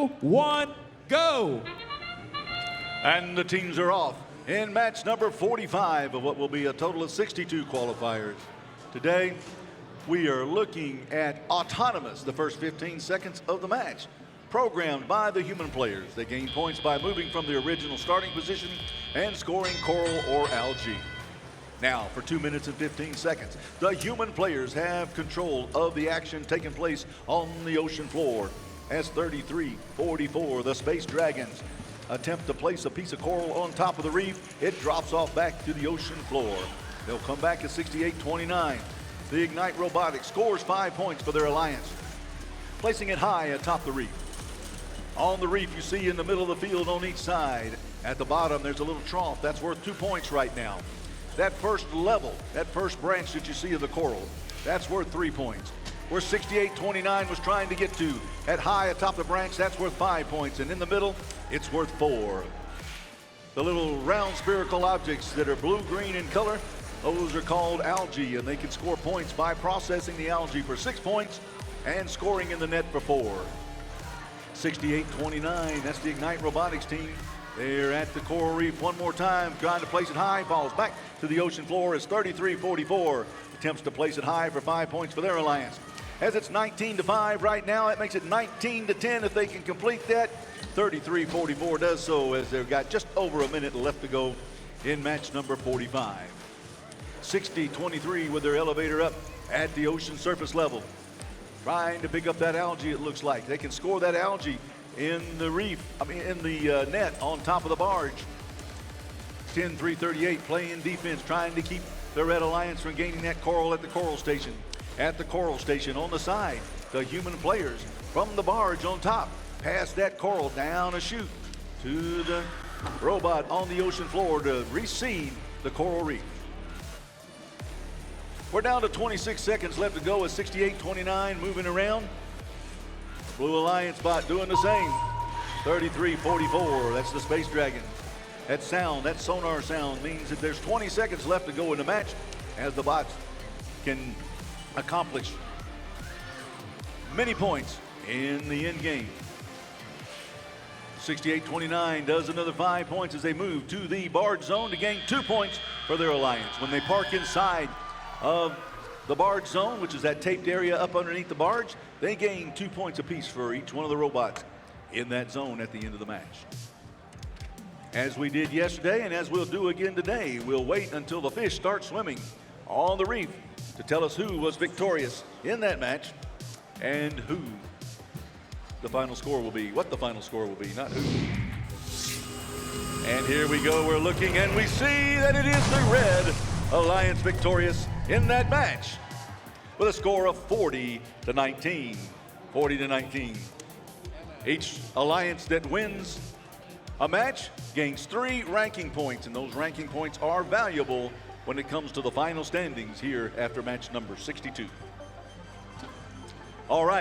2, 1, go. And the teams are off in match number 45 of what will be a total of 62 qualifiers. Today, we are looking at Autonomous, the first 15 seconds of the match. Programmed by the human players. They gain points by moving from the original starting position and scoring coral or algae. Now, for 2 minutes and 15 seconds, the human players have control of the action taking place on the ocean floor. As 33-44, the Space Dragons attempt to place a piece of coral on top of the reef. It drops off back to the ocean floor. They'll come back at 68-29. The Ignite Robotics scores 5 points for their alliance, placing it high atop the reef. On the reef, you see in the middle of the field on each side. At the bottom, there's a little trough. That's worth 2 points right now. That first level, that first branch that you see of the coral, that's worth 3 points. Where 68-29 was trying to get to, at high atop the branch, that's worth 5 points. And in the middle, it's worth 4. The little round spherical objects that are blue-green in color, those are called algae, and they can score points by processing the algae for 6 points and scoring in the net for 4. 68-29, that's the Ignite Robotics team. They're at the coral reef one more time, trying to place it high, falls back to the ocean floor as 33-44 attempts to place it high for 5 points for their alliance. As it's 19-5 right now, it makes it 19-10 if they can complete that. 33-44 does so as they've got just over a minute left to go in match number 45. 60-23 with their elevator up at the ocean surface level. Trying to pick up that algae, it looks like. They can score that algae in the reef, in the net on top of the barge. 10-3-38 playing defense, trying to keep the Red Alliance from gaining that coral at the coral station. At the coral station on the side, the human players from the barge on top pass that coral down a chute to the robot on the ocean floor to reseed the coral reef. We're down to 26 seconds left to go as 68-29 moving around. Blue Alliance bot doing the same. 33-44, that's the Space Dragon. That sound, that sonar sound means that there's 20 seconds left to go in the match as the bots can accomplish many points in the end game. 68-29 does another 5 points as they move to the barge zone to gain 2 points for their alliance. When they park inside of the barge zone, which is that taped area up underneath the barge, they gain 2 points apiece for each one of the robots in that zone at the end of the match. As we did yesterday and as we'll do again today, we'll wait until the fish start swimming on the reef to tell us who was victorious in that match and who the final score will be, what the final score will be, not who. And here we go, we're looking and we see that it is the Red Alliance victorious in that match with a score of 40-19. 40-19. Each alliance that wins a match gains 3 ranking points, and those ranking points are valuable when it comes to the final standings here after match number 62. All right.